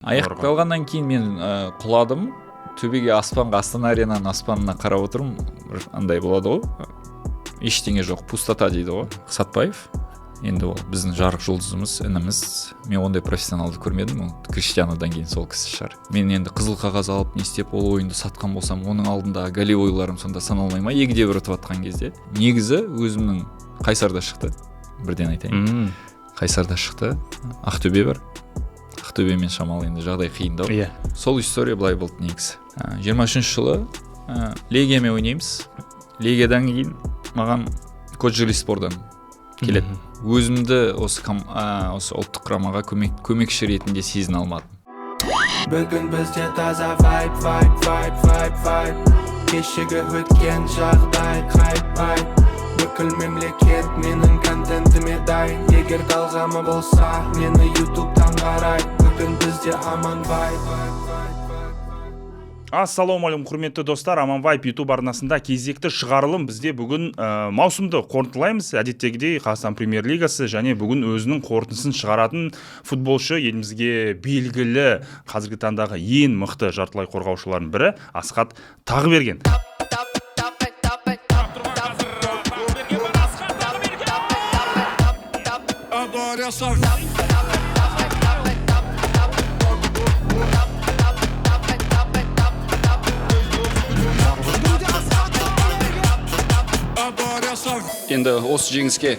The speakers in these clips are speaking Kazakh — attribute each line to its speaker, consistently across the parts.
Speaker 1: Аяқталғаннан кейін мен құладым. Төбеге аспанға, Астана Аренаның аспанына қарап отырмын. Андай болады ғой. Ештеңе жоқ, пустота дейді ғой. Сатпаев. Енді ол біздің жарық жұлдызымыз, ініміз. Мен ондай профессионалды көрмедім. Ол Криштианодан кейін сол кісі шығар. Мен енді қызыл қағаз алып не істеп ол ойынды сатқан болсам, оның алдында голевойларым сонда саналмай ма? Егде бір ұтып жатқан кезде. Негізі өзімнің Қайсарда шықты. Бірден айтайын. Қайсарда шықты. Ақтөбе бар. Ақтөбемен шамалы енді жағдай қиындау. Сол история былай болды негізі. 23 жылы Легиямен ойнаймыз. Легиядан кейін маған Коджелиспордан келеді. Өзімді осы ұлттық құрамаға көмекші ретінде сезіне алмадым.
Speaker 2: Бүгін бізде таза vibe. Кешегі өткен жағдай хайп. Бүкіл мемлекет менің контентіме дайын. Егер талғамы болса, мені ютубтан қарай. Бүгін бізде аман vibe.
Speaker 3: Ассалаумағалейкум құрметті достар, Аман Вайп YouTube арнасында кезекті шығарылым. Бізде бүгін маусымды қорытындылаймыз. Әдеттегідей Қазақстан Премьер-лигасы және бүгін өзінің қорытындысын шығаратын футболшы, елімізге белгілі қазіргі таңдағы ең мықты жартылай қорғаушылардың бірі Асхат Тағыберген.
Speaker 4: Енді осы жеңіске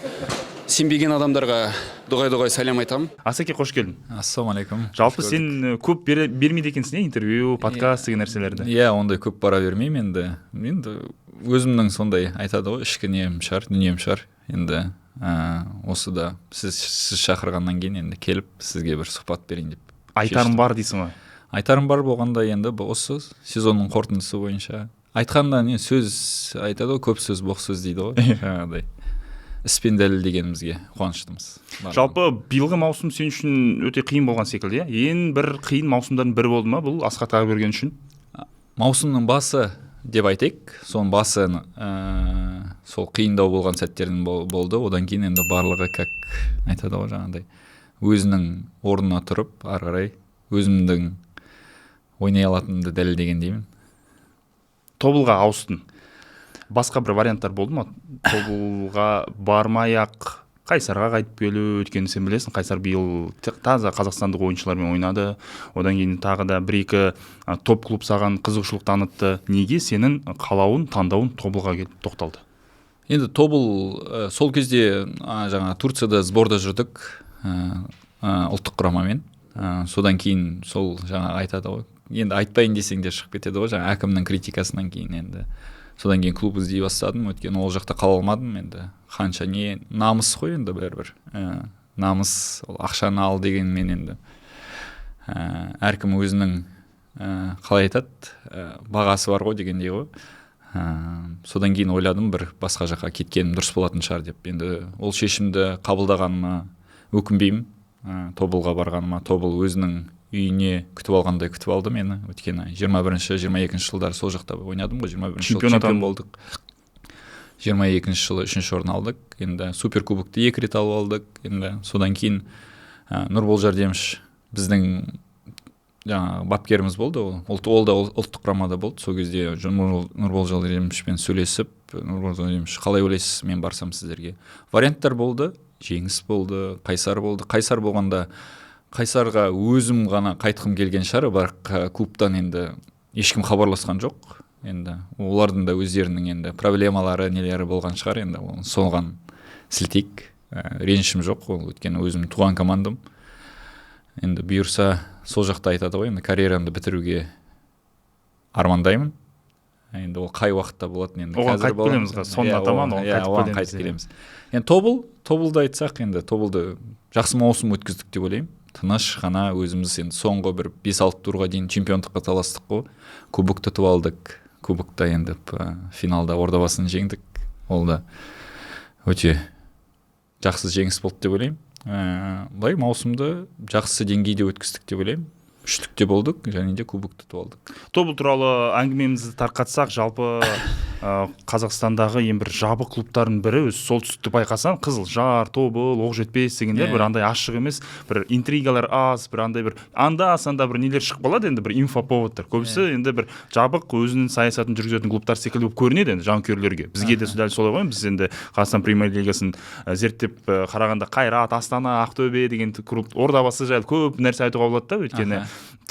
Speaker 4: сенбеген адамдарға дұғай сәлем айтамын.
Speaker 3: Асеке, қош келдің.
Speaker 1: Ассалаумағалейкум.
Speaker 3: Жалпы сен көп бермейді екенсің, интервью, подкаст деген нәрселерді.
Speaker 1: Ондай көп бара бермеймін енді өзімнің сондай айтады ғой, ішкі дүнием шығар. Енді осыда сіз шақырғаннан кейін енді келіп сізге бір сұхбат берейін деп.
Speaker 3: Айтарым бар дейсің ғой.
Speaker 1: Айтарым бар болғанда енді осы сезонның қорытындысы бойынша. Айтқанда не сөз айтады ғой, көп сөз боқ сөз дейді ғой. Жаңағыдай. Іспен дәлелдегенімізге қуаныштымыз.
Speaker 3: Жалпы биылғы маусым сен үшін өте қиын болған секілді, ең бір қиын маусымдардың бірі болды ма бұл Асхат Тағыберген үшін?
Speaker 1: Маусымның басы деп айтайық, соның басы сол қиындау болған сәттердің болды. Одан кейін енді барлығы как айтады ғой жаңағыдай. Өзінің орнына тұрып, ары қарай өзімдің ойнай алатынымды дәлелдеген деймін.
Speaker 3: Тобылға ауыстың. Басқа бір варианттар болды ма? Тобылға бармай-ақ Қайсарға қайтып келу, өткені сен білесің, Қайсар биыл таза қазақстандық ойыншылармен ойнады. Одан кейін тағы да бір-екі топ клуб саған қызығушылық танытты. Неге сенің қалауын, таңдауын Тобылға келіп тоқталды?
Speaker 1: Енді Тобыл сол кезде жаңа Турцияда сборда жүрдік ұлттық құрамамен. Содан кейін сол жаңа айтады ғой. Енді айтпайын десең де шығып кетеді ғой, жаңа әкімнің критикасынан кейін енді. Содан кейін клуб іздей бастадым, өйткені ол жақта қала алмадым енді. Қанша не намыс қой енді бәрібір. Намыс, ол ақшаны ал дегенмен енді. Әркім өзінің қалай айтады, бағасы бар ғой дегендей ғой. Содан кейін ойладым, бір басқа жаққа кеткенім дұрыс болатын шығар деп. Енді ол шешімді қабылдағаныма өкінбеймін. Тобылға барғаныма, Тобыл өзінің үйіне күтіп алғандай күтіп алды мені. Өйткені 21-22 жылдары сол жақта ойнадым ғой, 21 жыл чемпион болдық. 22 жылы 3-ші орын алдық. Енді суперкубокты 2 рет алып алдық. Енді содан кейін Нұрбол Жардеміш біздің жаңағы бапкеріміз болды. Ол да ұлттық құрамада болды. Сол кезде Нұрбол Жардемішпен сөйлесіп, Нұрбол Жардеміш, қалай ойлайсыз, мен барсам сіздерге? Варианттар болды, жеңіс болды, Қайсар болды. Қайсар болғанда Қайсарға өзім ғана қайтқым келген шығар, бірақ клубтан енді ешкім хабарласқан жоқ. Енді олардың да өздерінің енді проблемалары, нелері болған шығар, енді соған сілтейік. Ренішім жоқ, өйткені өзім туған командам. Енді бұйырса сол жақта айтады ғой, енді карьерамды бітіруге армандаймын. Енді ол қай уақытта болатын енді.
Speaker 3: Оған қайтып келеміз ғой, соңына таман
Speaker 1: оған қайтып келеміз. Енді Тобылды айтсақ, енді Тобылды жақсы маусым өткіздік деп ойлаймын. Тыныш ғана өзіміз енді соңғы бір 5-6 турға дейін чемпиондыққа таластық қой. Кубокты ұтып алдық. Кубокта енді финалда Ордабасын жеңдік. Ол да өте жақсы жеңіс болды деп ойлаймын. Былай маусымды жақсы деңгейде өткіздік деп ойлаймын. үштікте болдық және де кубокты ұтып алдық.
Speaker 3: Тобыл туралы әңгімемізді тарқатсақ, жалпы Қазақстандағы ең бір жабық клубтардың бірі, өзі солтүстікті байқасан, Қызылжар, Тобыл, Оқжетпес дегендер бір андай ашық емес, бір интригалар аз, бір андай бір анда-санда бір нелер шығып қалады, енді бір инфоповодтар. Көбісі енді бір жабық өзінің саясатын жүргізетін клубтар секілді болып көрінеді енді жанкүйерлерге. Бізге де дәл солай ғой. Біз енді Қазақстан премьер-лигасын зерттеп қарағанда Қайрат, Астана, Ақтөбе деген клуб, Ордабасы жайлы көп нәрсе айтуға болады да, өйткені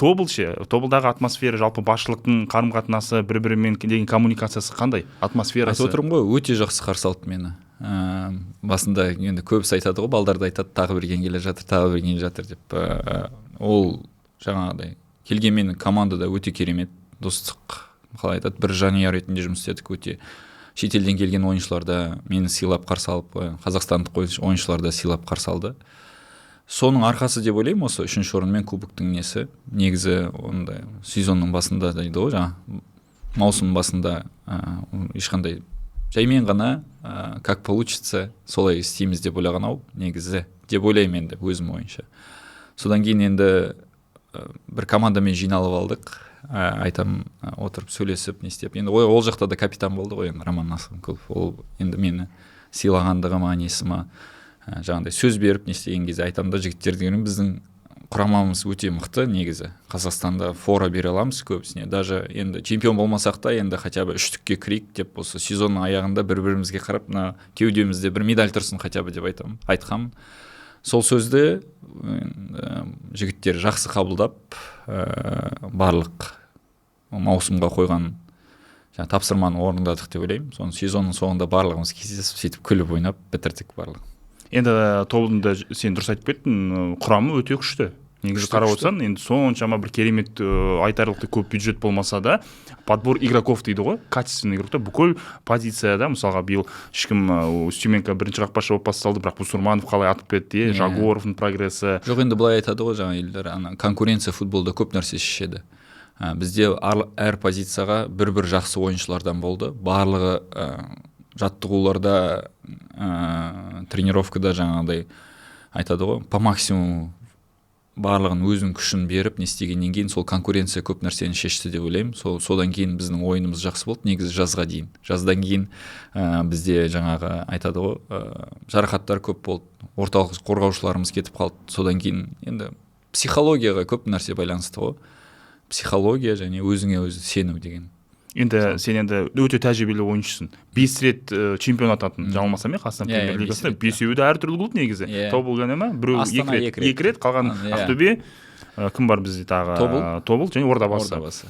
Speaker 3: Тобылдағы атмосфера, жалпы басшылықтың қарым-қатынасы, бір-бірімен деген коммуникациясы қандай? Атмосферасы.
Speaker 1: Айтып отырмын ғой, өте жақсы қарсы алды мені. Басында енді көбісі айтады ғой, балдарды айтады, тағы бір келе жатыр деп. Ол жаңағыдай келген менің командада өте керемет, достық, қалай айтады, бір жанұя ретінде жұмыс істедік. Өте шетелден келген ойыншылар да мені сыйлап қарсы алып, қазақстандық ойыншылар да сыйлап қарсы алды. Соның арқасы деп ойлаймын, осы 3-ші орын мен кубоктың несі. Негізі ондай сезонның басында дейді ғой, жаңа маусым басында ешқандай жаймен ғана как получится солай істейміз деп ойлаған ау, негізі деп ойлаймын енді өзім ойынша. Содан кейін енді бір командамен жиналып алдық, айтам, отырып сөйлесіп не істеп. Енді ол жақта да капитан болды ғой, енді Роман Насымкулов. Ол енді мені сыйлағандығыма, несіма жаңағыдай сөз беріп не істеген кезде айтам да, жігіттер деген біздің құрамамыз өте мықты, негізі Қазақстанда фора бере аламыз көбісіне. Даже енді чемпион болмасақ та, енді хотя бы үштікке кірейік деп, осы сезонның аяғында бір-бірімізге қарап, мына кеудемізде бір медаль тұрсын хотя бы деп айтқам. Сол сөзді жігіттер жақсы қабылдап, барлық маусымға қойған тапсырманы орындадық деп ойлаймын. Соны сезонның соңында барлығымыз кездесіп, сөйтіп күліп ойнап бітірдік барлығы.
Speaker 3: Енді Тобылдың сен дұрыс айтып кеттің, құрамы өте күшті. Негізі қарап отырсаң, енді соншама бір керемет айтарлықтай көп бюджет болмаса да, подбор игроков дейді ғой, качественный игроктар бүкіл позицияда, мысалға биыл ешкім Устюменко бірінші қақпашы болып басталды, бірақ Бусурманов қалай атып кетті, Жагоровтың прогресі.
Speaker 1: Жоқ, енді былай айтады ғой, жаңа елдер, конкуренция футболда көп нәрсе шешеді. Бізде әр позицияға бір жақсы ойыншылардан болды. Барлығы жаттығуларда, тренировкада жаңағыдай айтады ғой, по максимуму барлығын өзінің күшін беріп не істегеннен кейін сол конкуренция көп нәрсені шешті деп ойлаймын. Содан кейін біздің ойынымыз жақсы болды, негізі жазға дейін. Жаздан кейін бізде жаңағы айтады ғой, жарақаттар көп болды, орталық қорғаушыларымыз кетіп қалды. Содан кейін енді психологияға көп нәрсе байланысты ғой. Психология және өзіңе өзі сену деген.
Speaker 3: Енді сен енді өте тәжірибелі ойыншысың. 5 рет чемпион ататын, жаңылмасам Қазақстан премьер-лигасында 5-еуі де әртүрлі болды негізі. Тобыл ғана ма? Біреу 2 рет, қалған Ақтөбе, кім бар бізде тағы? Тобыл және Ордабасы.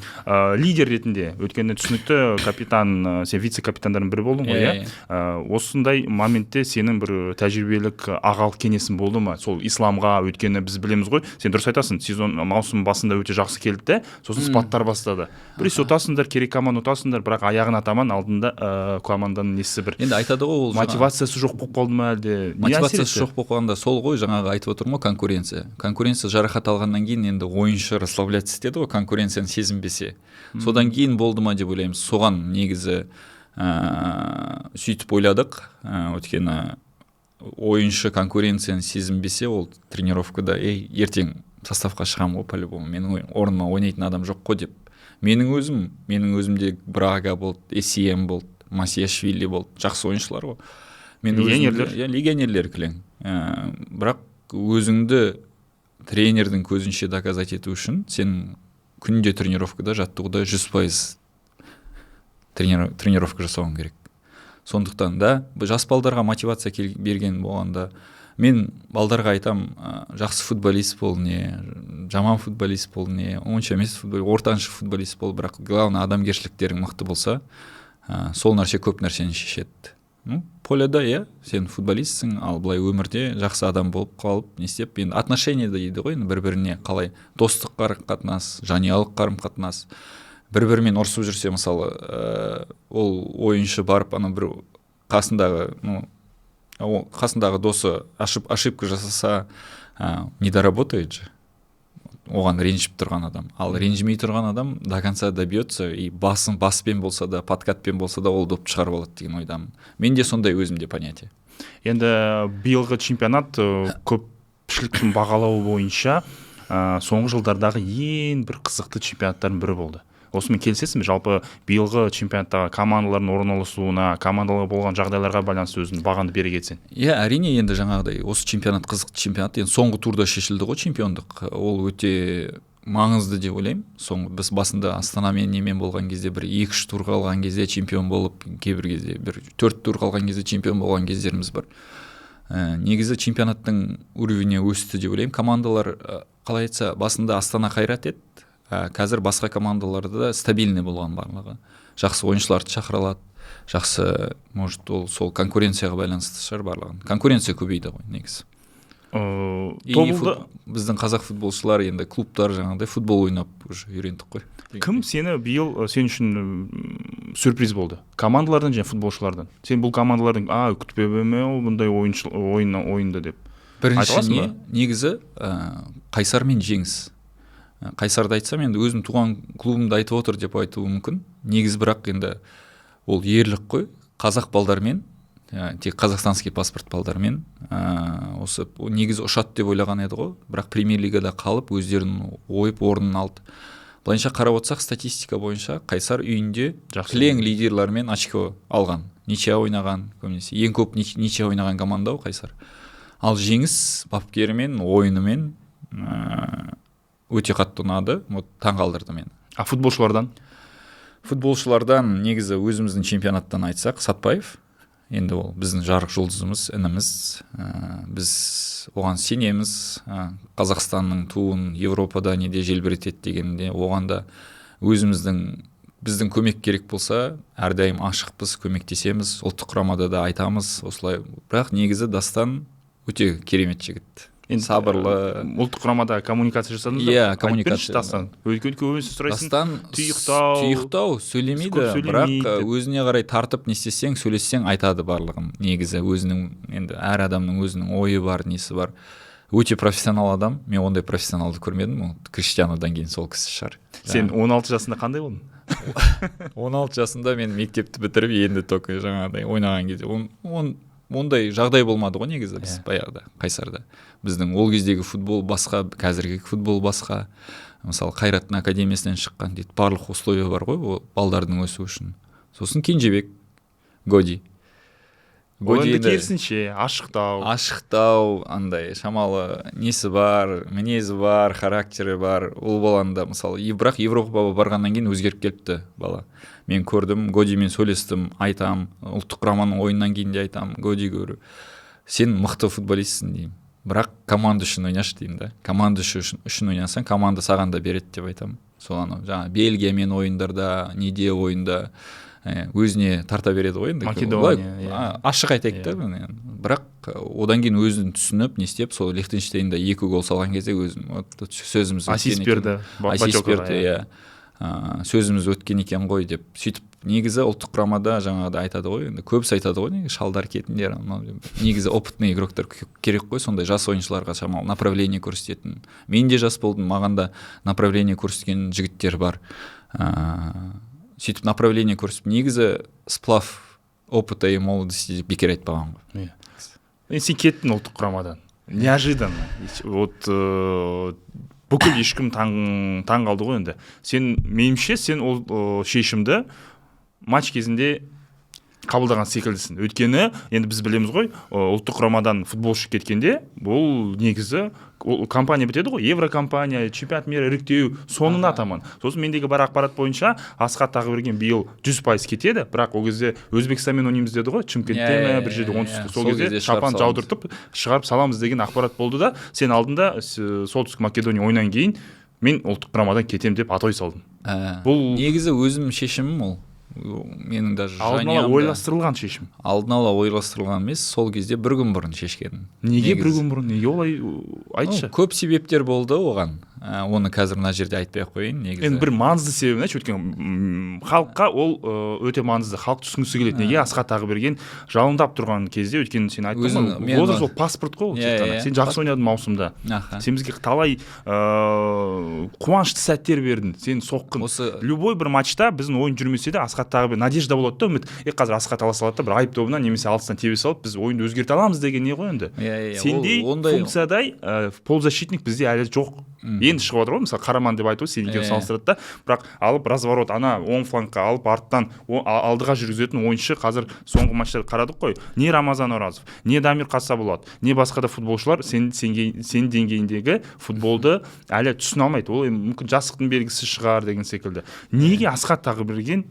Speaker 3: Лидер ретінде, өткенде түсінікті капитан, сен вице-капитандардың бірі болдың ғой, иә? Осындай моментте сенің бір тәжірибелік ағалық кеңесің болды ма? Сол исламға өткені біз білеміз ғой. Сен дұрыс айтасың, сезон маусым басында өте жақсы келді, сосын спаттар бастады. Біресе ұтасыңдар, керек команда ұтасыңдар, бірақ аяғына таман алдында команданың несі бір.
Speaker 1: Енді айтады ғой, ол
Speaker 3: мотивациясы жоқ болып қалды ма әлде?
Speaker 1: Мотивациясы жоқ болып қалғанда сол ғой, жаңағы айтып отырмын ғой, конкуренция. Конкуренция жарақат алғаннан кейін енді ойыншы расслабляться етеді ғой, конкуренцияны сезінбесе. Содан кейін болды ма деп ойлаймыз. Соған негізі сөйтіп ойладық. Өйткені ойыншы конкуренцияны сезінбесе, ол тренировкада ертең составқа шығам ғой, по-любому менің орныма ойнайтын адам жоқ қой деп. Менің өзімде Брага болды, СМ болды, Масияшвили болды, жақсы ойыншылар ғой. Легионерлер кілең. Бірақ өзіңді тренердің көзінше доказать ету үшін сен күнде тренировкада, жаттығуда 100% тренировка жасауың керек. Сондықтан да жас балдарға мотивация берген болғанда, мен балдарға айтам, жақсы футболист бол, не жаман футболист бол, не онша емес ортаншы футболист бол, бірақ главное адамгершіліктерің мықты болса, сол нәрсе көп нәрсені шешеді. Поляда, сен футболистсің, ал былай өмірде жақсы адам болып қалып, не істеп, енді отношения дейді ғой, бір-біріне қалай достық қарым-қатынас, жанұялық қарым-қатынас, бір-бірімен ұрысып жүрсе, мысалы, ол ойыншы барып, бір қасындағы досы ошибка жасаса, не доработает же. Оған ренжіп тұрған адам. Ал ренжімей тұрған адам до конца добьется, и баспен болса да, подкатпен болса да, ол доп шығарып алады деген ойдамын. Менде сондай өзімде понятие.
Speaker 3: Енді биылғы чемпионат көпшіліктің бағалауы бойынша соңғы жылдардағы ең бір қызықты чемпионаттардың бірі болды. Осымен келісесің бе? Жалпы биылғы чемпионаттағы командалардың орналасуына, командаларға болған жағдайларға байланысты өзің бағаңды бере кетсең.
Speaker 1: Иә, әрине, енді жаңағыдай осы чемпионат қызықты чемпионат. Енді соңғы турда шешілді ғой чемпиондық. Ол өте маңызды деп ойлаймын. Біз басында Астанамен немен болған кезде бір 2-3 тур қалған кезде чемпион болып, кейбір кезде бір 4 тур қалған кезде чемпион болған кездеріміз бар. Негізі чемпионаттың уровені өсті деп ойлаймын. Командалар, қалай айтса, басында Астана қайрат еді. Қазір басқа командаларда да стабильный болған барлығы. Жақсы ойыншыларды шақыра алады. Жақсы, может, ол сол конкуренцияға байланысты шығар барлығын. Конкуренция көбейді ғой негізі. Біздің қазақ футболшылар енді клубтар жаңағыдай футбол ойнап уже үйрендік қой.
Speaker 3: Кім сені биыл сен үшін сюрприз болды? Командалардан және футболшылардан. Сен бұл командалардың күтпеме бұндай ойынды деп.
Speaker 1: Бірінші негізі Қайсар мен Жеңіс. Қайсарды айтсам, енді өзім туған клубымды айтып отыр деп айтуы мүмкін. Негізі бірақ енді ол ерлік қой. Қазақ балдармен, тек қазақстанский паспорт балдармен осы негізі ұшат деп ойлаған еді ғой. Бірақ премьер-лигада қалып, өздерінің ойып орнын алды. Былайынша қарап отырсақ, статистика бойынша Қайсар үйінде кілең лидерлермен очко алған. Ничья ойнаған, көбінесе. Ең көп ничья ойнаған команда ғой Қайсар. Ал Жеңіс бапкерімен, ойынымен өте қатты ұнады, таң қалдырды мені.
Speaker 3: Футболшылардан?
Speaker 1: Футболшылардан негізі өзіміздің чемпионаттан айтсақ, Сатпаев. Енді ол біздің жарық жұлдызымыз, ініміз. Біз оған сенеміз. Қазақстанның туын Европада неде желбіретеді дегенде, оған да біздің көмек керек болса, әрдайым ашықпыз, көмектесеміз. Ұлттық құрамада да айтамыз, осылай. Бірақ негізі Дастан өте керемет жігіт. Сабырлы.
Speaker 3: Ұлттық құрамада коммуникация жасадыңыз ба?
Speaker 1: Иә, коммуникация.
Speaker 3: Дастан. Көбісі сұрайсың.
Speaker 1: Дастан тұйықтау сөйлемейді, бірақ өзіне қарай тартып не істесең, сөйлессең айтады барлығын. Негізі өзінің, енді әр адамның өзінің ойы бар, несі бар. Өте профессионал адам. Мен ондай профессионалды көрмедім. Криштианодан кейін сол кісі шығар.
Speaker 3: Сен 16 жасында қандай болдың?
Speaker 1: 16 жасында мен мектепті бітіріп, енді только жаңағыдай ойнаған кезде. Ондай жағдай болмады ғой негізі біз баяғыда Қайсарда. Біздің ол кездегі футбол басқа, қазіргі футбол басқа. Мысалы Қайраттың академиясынан шыққан дейді, барлық условия бар ғой балдардың өсу үшін. Сосын Кенжебек, Годи.
Speaker 3: Енді керісінше, ашықтау,
Speaker 1: андай шамалы несі бар, мінезі бар, характері бар. Ол баланда мысалы, бірақ Европаға барғаннан кейін өзгеріп келіпті бала. Мен көрдім, Годимен сөйлестім, айтам, ұлттық құраманың ойыннан кейін де айтам, Годи көру. Сен мықты футболистсің деймін. Бірақ команда үшін ойнашы деймін да. Команда үшін ойнасаң, команда саған да береді деп айтам. Сол жаңа Бельгиямен ойындарда, неде ойында өзіне тарта береді ғой енді.
Speaker 3: Македония.
Speaker 1: Ашық айтайық та. Бірақ одан кейін өзін түсініп, не істеп, сол Лихтенштейнде 2 гол салған кезде өзім сөзіміз
Speaker 3: ассист берді.
Speaker 1: Сөзіміз өткен екен ғой деп сөйтіп, негізі ұлттық құрамада жаңағыда айтады ғой, енді көбісі айтады ғой, шалдар кетіндер, негізі опытный игроктар керек қой, сондай жас ойыншыларға шамалы направление көрсететін. Мен де жас болдым, маған да направление көрсеткен жігіттер бар. Сөйтіп направление көрсетіп, негізі сплав опыта и молодости деп бекер айтпаған ғой.
Speaker 3: Сен кеттің ұлттық құрамадан. Неожиданно. Бүкіл ешкім таң қалды ғой енді. Менімше сен ол шешімді матч кезінде қабылдаған секілдісің. Өйткені енді біз білеміз ғой, ұлттық құрамадан футболшы кеткенде, бұл негізі компания бітеді ғой, Еврокомпания, чемпионат мира іріктеу соңына таман. Сосын мендегі бар ақпарат бойынша Асқат Тағыберген биыл 100% кетеді, бірақ ол кезде Өзбекстанмен ойнаймыз деді ғой, Шымкентте ме бір жерде оңтүстік, сол кезде шапан жаудыртып шығарып саламыз деген ақпарат болды да, сен алдында солтүстік Македония ойнан кейін мен ұлттық құрамадан кетем деп атой салдым.
Speaker 1: Бұл негізі өзім шешімім ол. Менің даже
Speaker 3: алдын ала ойластырылған шешім.
Speaker 1: Алдын ала ойластырылған емес, сол кезде бір күн бұрын шешкен.
Speaker 3: Неге бір күн бұрын? Неге олай айтшы?
Speaker 1: Көп себептер болды оған. Оны қазір мына жерде айтпай-ақ қояйын, негізі.
Speaker 3: Енді бір маңызды себебін айтшы, өйткені халыққа ол өте маңызды. Халық түсінгісі келеді. Неге Асқат Тағыберген жалындап тұрған кезде, өйткені сен айттың ғой, ол сол паспорт қой, сен жақсы ойнадың маусымда. Сен бізге талай қуанышты сәттер бердің. Сен соққын. Любой бір матчта біздің ойын жүрмесе де Асқат Тағыберген надежда болады да, үміт. Қазір Асқат ала салады да, бір айып тобынан немесе алтысынан тебе салып, біз ойынды өзгерте аламыз деген не ғой енді. Сендей функциядай полузащитник бізде әлі жоқ. енді шығып отыр ғой мысалы Қараман деп айту сен екеуі салыстырады да, бірақ алып разворот ана оң флангқа алып арттан алдыға жүргізетін ойыншы қазір соңғы матчтарды қарадық қой, не Рамазан Оразов, не Дамир Қасаболат, не басқа да футболшылар сен деңгейіндегі футболды әлі түсіне алмайды. Ол мүмкін жастықтың белгісі шығар деген секілді. Неге Асхат Тағыберген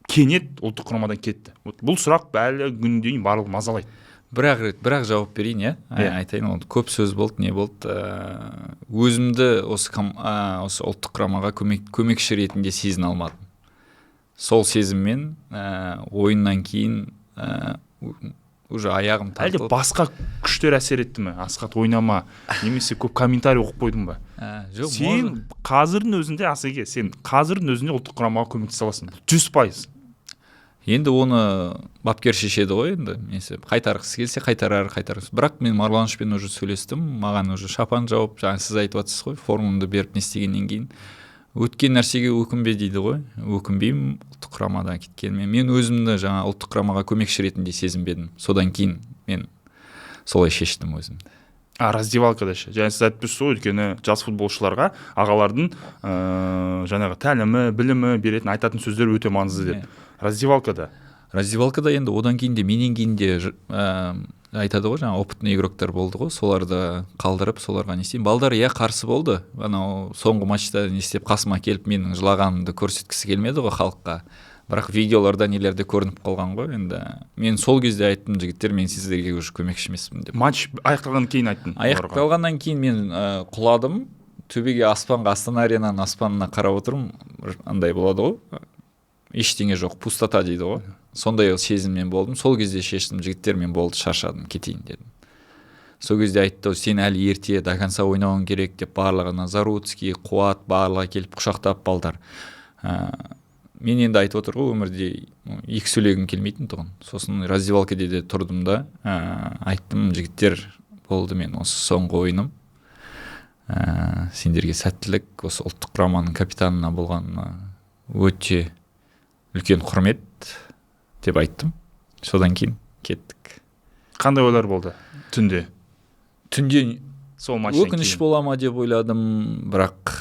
Speaker 3: кенет ұлттық құрамадан кетті? Бұл сұрақ әлі күнге дейін барлығы мазалайды.
Speaker 1: Бірақ жауап берейін, айтайын, ол көп сөз болды, не болды. Өзімді осы ұлттық құрамаға көмекші ретінде сезіне алмадым. Сол сезіммен ойыннан кейін уже аяғым тартылып.
Speaker 3: Әлде басқа күштер әсер етті ме? Асхат ойнама, немесе көп комментарий оқып қойдың ба? Сен қазірдің өзінде, Асеке, сен қазірдің өзінде ұлттық құрамаға көмектесе аласың. 100%.
Speaker 1: Енді оны бапкер шешеді ғой, енді қайтарғысы келсе қайтарар. Бірақ мен Марлановичпен уже сөйлестім, маған уже шапан жауып, жаңа сіз айтып жатсыз ғой, формуланы беріп не істегеннен кейін өткен нәрсеге өкінбе дейді ғой. Өкінбеймін ұлттық құрамадан кеткеніме. Мен өзімді жаңа ұлттық құрамаға көмекші ретінде сезінбедім. Содан кейін мен солай шештім өзімді.
Speaker 3: Раздевалкада ше. Және сіз айтып тұрсыз ғой, өйткені жас футболшыларға ағалардың жаңағы тәлімі, білімі беретін айтатын сөздер өте маңызды деді. Раздевалкада
Speaker 1: енді одан кейін де менен кейін де айтады ғой, жаңа опытный игроктар болды ғой, соларды қалдырып, соларға не істеймін. Балдар қарсы болды. Анау соңғы матчта не істеп қасыма келіп менің жылағанымды көрсеткісі келмеді ғой халыққа. Бірақ видеоларда нелерде көрініп қалған ғой. Енді мен сол кезде айттым, жігіттер, мен сіздерге уже көмекші емеспін деп.
Speaker 3: Матч аяқталғаннан кейін айттым.
Speaker 1: Аяқталғаннан кейін мен құладым. Төбеге Астана Аренаның аспанына қарап отырмын. Андай болады ғой. Ештеңе жоқ, пустота дейді ғой. Сондай сезіммен болдым. Сол кезде шештім, жігіттер, мен болды, шаршадым, кетейін дедім. Сол кезде айтты, сен әлі ерте, до конца ойнауың керек деп, барлығына Заруцкий, Қуат, барлығы келіп құшақтап балдар. Мен енді айтып отыр ғой, өмірде екі сөйлегім келмейтін тұғын. Сосын раздевалкада де тұрдым да, айттым, жігіттер, болды, мен осы соңғы ойыным. Сендерге сәттілік, осы ұлттық құраманың капитанына болғанына өте үлкен құрмет деп айттым. Содан кейін кеттік.
Speaker 3: Қандай ойлар болды түнде?
Speaker 1: Сол матчтан кейін өкініш бола ма деп ойладым, бірақ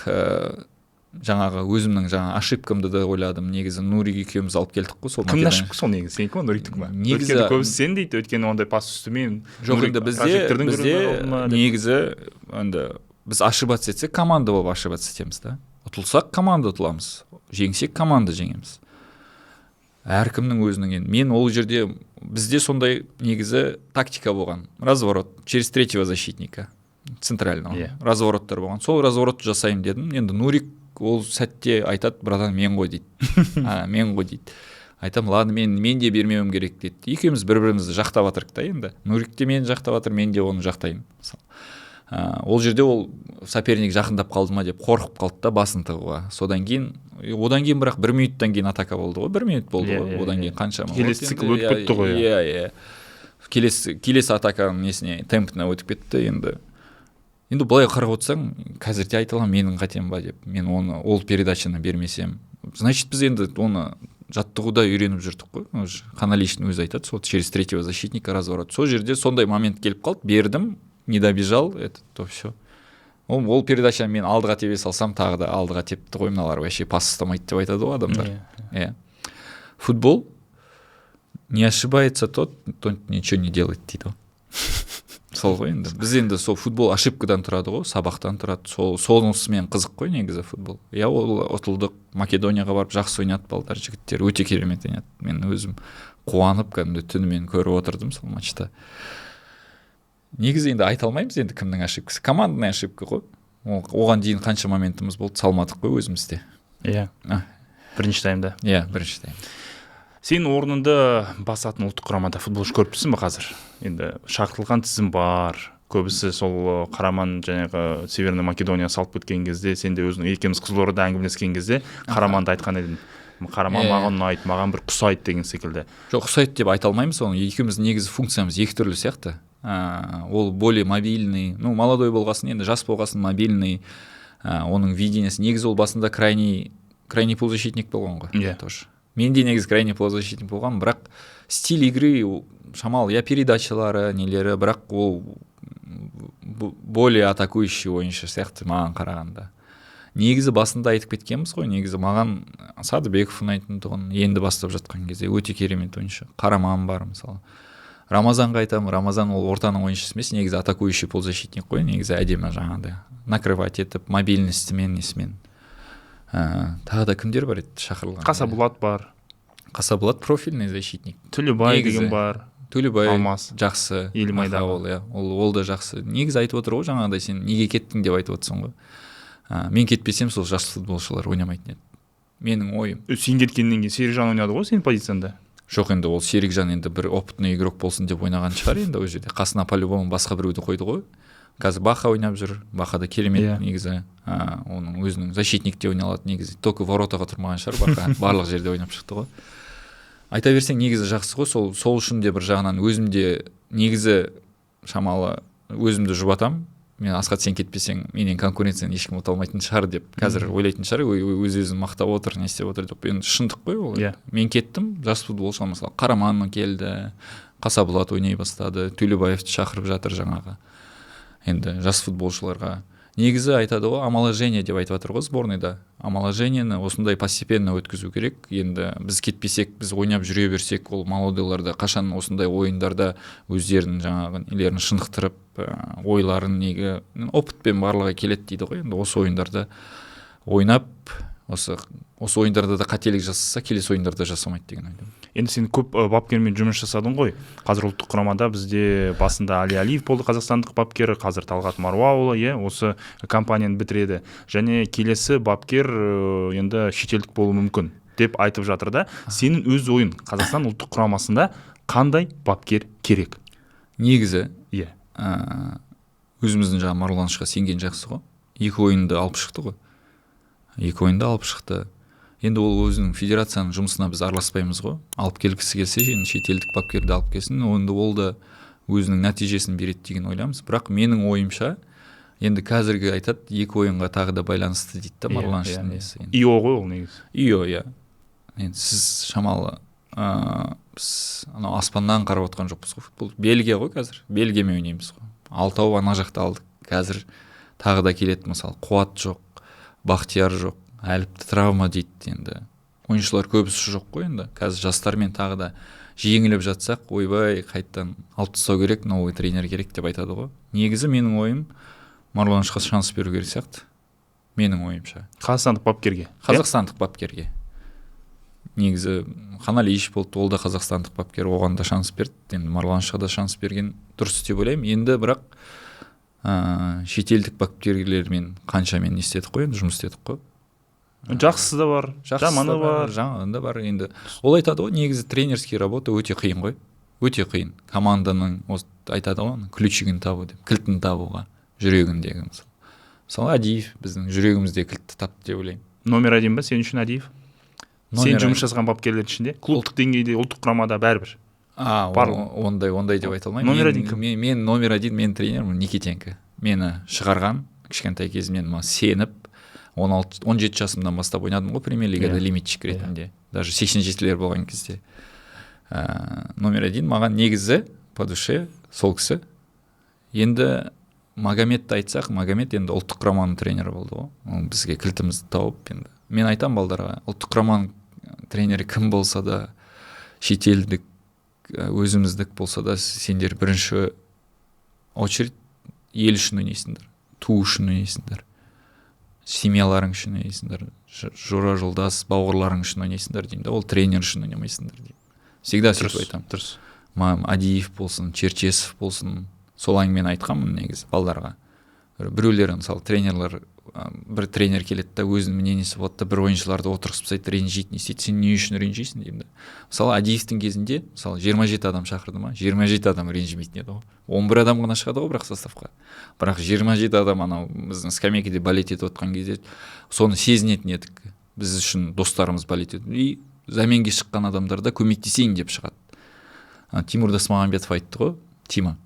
Speaker 1: жаңағы өзімнің ошибкамды да ойладым. Негізі Нурик екеуміз алып келдік қой сол.
Speaker 3: Кімнің ошибка сол негізі? Сенікі ма, Нуриктікі ма? Өйткені көбісі сен дейді, өйткені ондай пас үстімен.
Speaker 1: Жоқ, енді бізде негізі енді біз ошибаться етсек, команда болып ошибаться етеміз да. Ұтылсақ команда ұтыламыз, жеңсек команда жеңеміз. Әркімнің өзінің енді. Мен ол жерде бізде сондай негізі тактика болған. Разворот через третьего защитника центрального. Развороттар болған. Сол разворотты жасаймын дедім. Енді Нурик ол сәтте айтады, братан, мен ғой дейді. Мен ғой дейді. Айтам, ладно, мен де бермеуім керек дейді. Екеуміз бір-бірімізді жақтап жатырық та енді. Нурик те мені жақтап жатыр, мен де оны жақтаймын. Ол жерде ол соперник жақындап қалды ма деп қорқып қалды да басын тығуға. Одан кейін бірақ 1 минуттан кейін атака болды ғой. 1 минут болды ғой. Одан кейін қаншама.
Speaker 3: Келесі цикл өтіп кетті ғой.
Speaker 1: Иә. Келесі атаканың несіне темпіне өтіп кетті енді. Енді былай қарап отырсаң, қазірде айта аламын, менің қатем ба деп. Мен ол передачаны бермесем. Значит, біз енді оны жаттығуда үйреніп жүрдік қой. Қаналишин өзі айтады, сол через третьего защитника разворот. Сол жерде сондай момент келіп қалды, бердім, не добежал, то все. Ол передачаны мен алдыға тебе салсам, тағы да алдыға тепті ғой, мыналар вообще пас ұстамайды деп айтады ғой адамдар. Футбол не ошибается тот ничего не делает дейді ғой. Сол ғой енді. Біз енді сол футбол ошибкадан тұрады ғой, сабақтан тұрады. Сонысымен қызық қой негізі футбол. Ол ұтылдық, Македонияға барып жақсы ойнады балдар, жігіттер өте керемет ойнады. Мен өзім қуанып кәдімгі түнімен көріп отырдым сол матчта. Негізі енді айта алмаймыз енді кімнің ошибкасы. Команданың ошибка ғой. Оған дейін қанша моментіміз болды, салмадық қой өзімізде.
Speaker 3: Бірінші таймда.
Speaker 1: Бірінші таймда.
Speaker 3: Сен орнында басатын ұлттық құрамада футболшы көріпсің ба қазір? Енді шақыртылған тізім бар. Көбісі сол Қараман жаңағы Северный Македония салып кеткен кезде, сен де өзің екеуміз Қызылордада әңгімелескен кезде Қараманды айтқан едің. Қараман маған ұнайды, маған бір құсайды деген секілді.
Speaker 1: Жоқ, құсайды деп айта алмаймыз, оның екеуміздің негізі функциямыз екі түрлі сияқты. Ол более мобильный, молодой болғасын, енді жас болғасын мобильный, оның видениесі негізі ол басында крайний полузащитник болған ғой. Тоже. Менде негізі крайний полузащитник болған, бірақ стиль игры шамал, передачалары, нелері, бірақ ол более атакующий ойыншы сияқты маған қарағанда. Негізі басында айтып кеткенбіз ғой, негізі маған Садыбеков ұнайтын тұғын, енді бастап жатқан кезде өте керемет ойыншы. Қараман бар мысалы. Рамазанға айтамын, Рамазан ол ортаның ойыншысы емес, негізі атакующий полузащитник қой, негізі әдемі жаңағыдай накрывать етіп, мобильностьмен, несімен. Тағы да кімдер бар еді шақырылған?
Speaker 3: Қасаболат бар.
Speaker 1: Қасаболат профильный защитник.
Speaker 3: Төлебай деген бар.
Speaker 1: Төлебай
Speaker 3: Алмас.
Speaker 1: Жақсы.
Speaker 3: Елімайда.
Speaker 1: Ол да жақсы. Негізі айтып отыр ғой, жаңағыдай сен неге кеттің деп айтып отырсың ғой. Мен кетпесем сол жас футболшылар ойнамайтын еді. Менің ойым.
Speaker 3: Сен кеткеннен кейін Серікжан ойнады ғой сенің позицияңда.
Speaker 1: Жоқ, енді ол Серікжан енді бір опытный игрок болсын деп ойнаған шығар енді ол жерде. Қасына по-любому басқа біреуді қойды ғой. Қазір Баха ойнап жүр. Баха да керемет негізі. Оның өзінің защитникте ойнай алады негізі. Только воротаға тұрмаған шығар Баха. Барлық жерде ойнап шықты ғой. Айта берсең негізі жақсы ғой. Сол үшін де бір жағынан өзімде негізі шамалы өзімді жұбатам. Мен Асқат сен кетпесең менен конкуренцияны ешкім ұта алмайтын шығар деп қазір ойлайтын шығар, өз-өзін мақтап отыр, не істеп отыр деп. Енді шындық қой ол. Мен кеттім, жас футболшы мысалы Қараман келді, Қасаболат ойнай бастады, Төлебаевты шақырып жатыр жаңағы. Енді жас футболшыларға негізі айтады ғой, омоложение деп айтып жатыр ғой сборныйда. Омоложениені осындай постепенно өткізу керек. Енді біз кетпесек, біз ойнап жүре берсек, ол молодойларда қашан осындай ойындарда өздерінің жаңағы нелерін шынықтырып, ойларын неге опытпен барлығы келеді дейді ғой. Енді осы ойындарда ойнап, осы ойындарда да қателік жасаса, келесі ойындарда жасамайды деген ойдамын.
Speaker 3: Енді сен көп бапкермен жұмыс жасадың ғой. Қазір ұлттық құрамада бізде басында Али Алиев болды, қазақстандық бапкер, қазір Талғат Маруаұлы, осы компанияны бітіреді. Және келесі бапкер енді шетелдік болуы мүмкін деп айтып жатыр да. Сенің өз ойын Қазақстан ұлттық құрамасында қандай бапкер керек?
Speaker 1: Негізі, өзіміздің жаңа Маруланышқа сенген жақсы ғой. 2 ойынды алып шықты ғой. 2 ойынды алып шықты. Енді ол өзінің федерацияның жұмысына біз араласпаймыз ғой. Алып келгісі келсе, шетелдік бапкерді алып келсін, онда ол да өзінің нәтижесін береді деген ойламыз. Бірақ менің ойымша, енді қазіргі айтады, 2 ойынға тағы да байланысты дейді да Маруланыштың несі.
Speaker 3: ИО ғой ол негізі.
Speaker 1: ИО, Енді сіз шамалы біз анау аспаннан қарап отқан жоқпыз ғой. Бұл Бельгия ғой қазір. Бельгиямен ойнаймыз ғой. Алтау ана жақта алдық. Қазір тағы да келеді мысалы, қуат жоқ, Бақтияр жоқ. Әліпті травма дейді енді. Ойыншылар көбісі жоқ қой енді. Қазір жастармен тағы да жеңіліп жатсақ, ойбай, қайттан алып тастау керек, новый тренер керек деп айтады ғой. Негізі менің ойым Маруланышқа шанс беру керек сияқты. Менің ойымша.
Speaker 3: Қазақстандық бапкерге.
Speaker 1: Қазақстандық бапкерге. Негізі Ханалиш болды, ол да қазақстандық бапкер, оған да шанс берді. Енді Маруланышқа да шанс берген дұрыс деп ойлаймын. Енді бірақ шетелдік бапкерлермен қаншамен не істедік қой, енді жұмыс істедік қой.
Speaker 3: Жақсысы да бар, жаманы бар.
Speaker 1: Жаманы да бар. Енді ол айтады ғой, негізі тренерский работа өте қиын ғой. Өте қиын. Команданың айтады ғой, ключигін табу деп, кілтін табуға, жүрегіндегі мысалы. Мысалы Адиев біздің жүрегімізде кілтті тапты деп ойлаймын.
Speaker 3: Номер 1 ба сен үшін Адиев? Сен жұмыс жасаған бапкерлер ішінде, клубтық деңгейде, ұлттық құрамада бәрібір.
Speaker 1: Ондай деп айта алмаймын.
Speaker 3: Номер 1 кім?
Speaker 1: Мен номер 1 мен тренермін Никитенко. Мені шығарған кішкентай кезімнен сеніп 17 жасымдан бастап ойнадым ғой премьер-лигада лимитчик ретінде. Даже 87-лер болған кезде. Номер 1 маған негізі по душе сол кісі. Енді Магометті айтсақ, Магомет енді ұлттық құраманың тренері болды ғой. Ол бізге кілтімізді тауып енді. Мен айтам балдарға, ұлттық құраманың тренері кім болса да, шетелдік, өзіміздік болса да, сендер бірінші очередь ел үшін ойнайсыңдар, ту үшін ойнайсыңдар, семьяларың үшін ойнайсыңдар, жора жолдас, бауырларың үшін ойнайсыңдар деймін да, ол тренер үшін ойнамайсыңдар деймін. Всегда сөйтіп айтамын. Дұрыс. Адиев болсын, Черчесов болсын, сол әңгімені айтқанмын негізі балдарға. Біреулері мысалы тренерлер, бір тренер келеді да өзінің мнениесі болады да бір ойыншыларды отырғызып тастайды, ренжиді, не істейді, сен не үшін ренжисің деймін да. Мысалы Адиевтің кезінде мысалы 27 адам шақырды ма, 27 адам ренжімейтін еді ғой. 11 адам ғана шығады ғой бірақ составқа. Бірақ 27 адам анау біздің скамейкада болеть етіп отқан кезде соны сезінетін едік. Біз үшін достарымыз болеть етіп, и заменге шыққан адамдар да көмектесейін деп шығады. Тимур Досмағамбетов айтты ғой, Тима.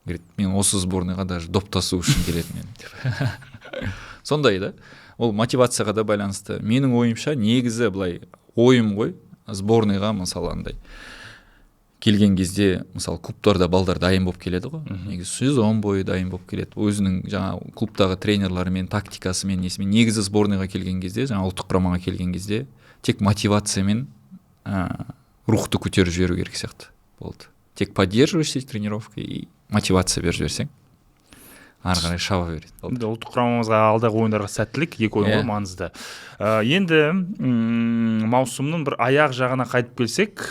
Speaker 1: Говорит, мен осы сборныйға даже доптасу үшін келетін едім деп. Сондай да. Ол мотивацияға да байланысты. Менің ойымша негізі былай ойым ғой, сборныйға мысалы андай келген кезде мысалы клубтарда балдар дайын болып келеді ғой, негізі сезон бойы дайын болып келеді, өзінің жаңа клубтағы тренерларымен, тактикасымен, несімен. Негізі сборныйға келген кезде, жаңа ұлттық құрамаға келген кезде тек мотивациямен рухты көтеріп жіберу керек сияқты болды. Тек поддерживаешь тренировкой и мотивация беріп жіберсең ары қарай шаба береді.
Speaker 3: Ұлттық құрамамызға алдағы ойындарға сәттілік, екі ойын ғой маңызды. Енді маусымның бір аяқ жағына қайтып келсек,